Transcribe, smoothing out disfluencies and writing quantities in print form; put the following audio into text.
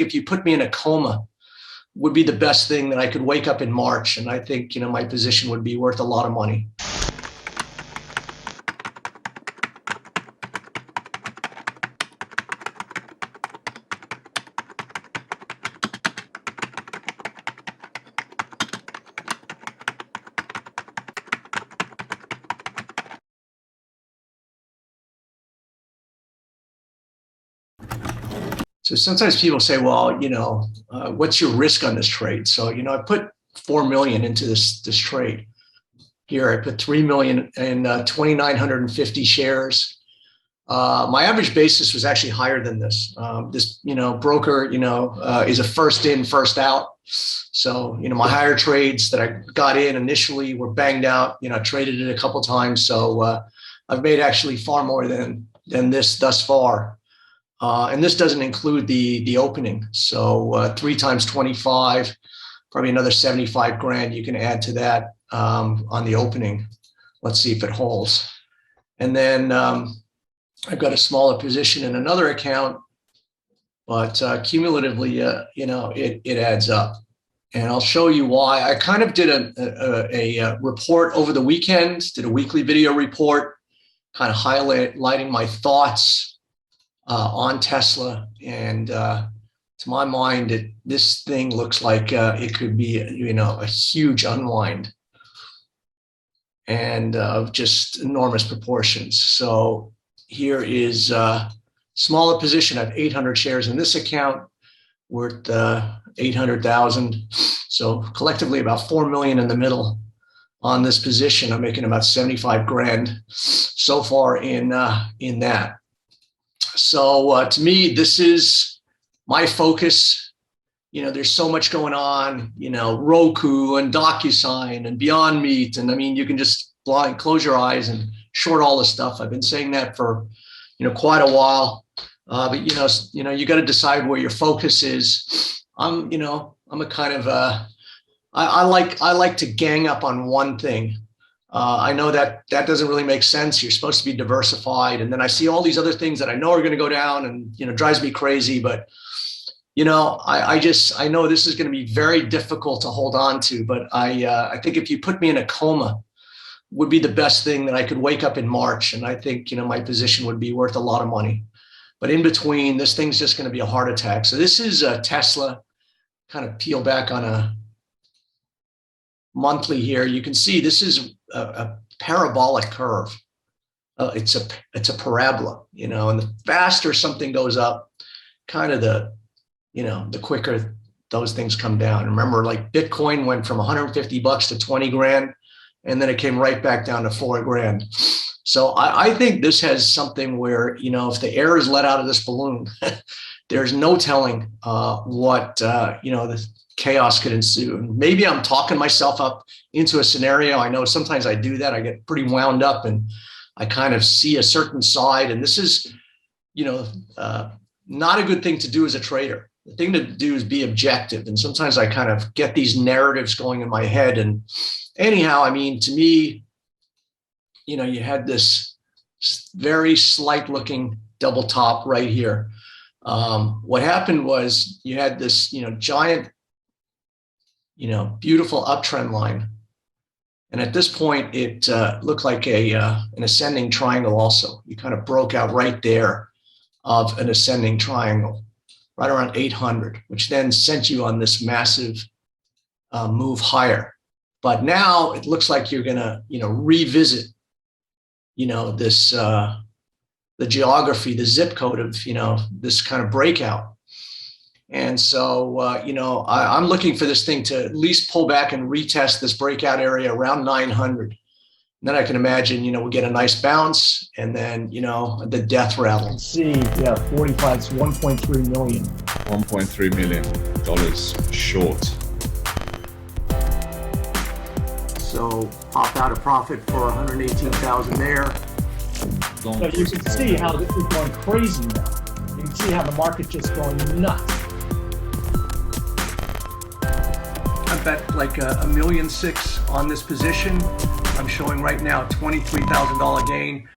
if you put me in a coma, would be the best thing that I could wake up in March. And I think, my position would be worth a lot of money. So sometimes people say, well, what's your risk on this trade? So, I put 4 million into this trade. Here, I put 3 million in 2,950 shares. My average basis was actually higher than this. This, broker, is a first in, first out. So, my higher trades that I got in initially were banged out. I traded it a couple times. So I've made actually far more than this thus far. And this doesn't include the opening. So 3 times 25, probably another 75 grand you can add to that on the opening. Let's see if it holds. And then I've got a smaller position in another account, but cumulatively, it adds up. And I'll show you why. I kind of did a report over the weekend, did a weekly video report, kind of highlighting my thoughts on Tesla. And to my mind, this thing looks like it could be, a huge unwind and of just enormous proportions. So here is a smaller position. I have 800 shares in this account worth 800,000. So collectively about 4 million in the middle on this position. I'm making about 75 grand so far in that. So to me, this is my focus. There's so much going on, Roku and DocuSign and Beyond Meat. And I mean, you can just close your eyes and short all this stuff. I've been saying that for, quite a while. But, you got to decide where your focus is. I'm a kind of, I like to gang up on one thing. I know that doesn't really make sense. You're supposed to be diversified. And then I see all these other things that I know are going to go down and, drives me crazy. But, I know this is going to be very difficult to hold on to. But I think if you put me in a coma, would be the best thing that I could wake up in March. And I think, my position would be worth a lot of money. But in between, this thing's just going to be a heart attack. So this is Tesla. Kind of peel back on a monthly here. You can see this is a parabolic curve. It's a parabola, and the faster something goes up, kind of the quicker those things come down. Remember, like Bitcoin went from 150 bucks to 20 grand, and then it came right back down to 4 grand. So I think this has something where, if the air is let out of this balloon, there's no telling what, the chaos could ensue. And maybe I'm talking myself up into a scenario. I know sometimes I do that. I get pretty wound up and I kind of see a certain side. And this is, not a good thing to do as a trader. The thing to do is be objective. And sometimes I kind of get these narratives going in my head. And anyhow, I mean, to me, you had this very slight looking double top right here. What happened was you had this, giant, beautiful uptrend line. And at this point, it looked like an ascending triangle also. You kind of broke out right there of an ascending triangle, right around 800, which then sent you on this massive move higher. But now it looks like you're going to, revisit, this, the geography, the zip code of, this kind of breakout. And so, I'm looking for this thing to at least pull back and retest this breakout area around 900. And then I can imagine, we get a nice bounce and then, the death rattle. Let's see, 45, it's 1.3 million. $1.3 million short. So popped out a profit for 118,000 there. So you can see how this is going crazy now. You can see how the market just going nuts. I bet like $1.6 million on this position. I'm showing right now $23,000 gain.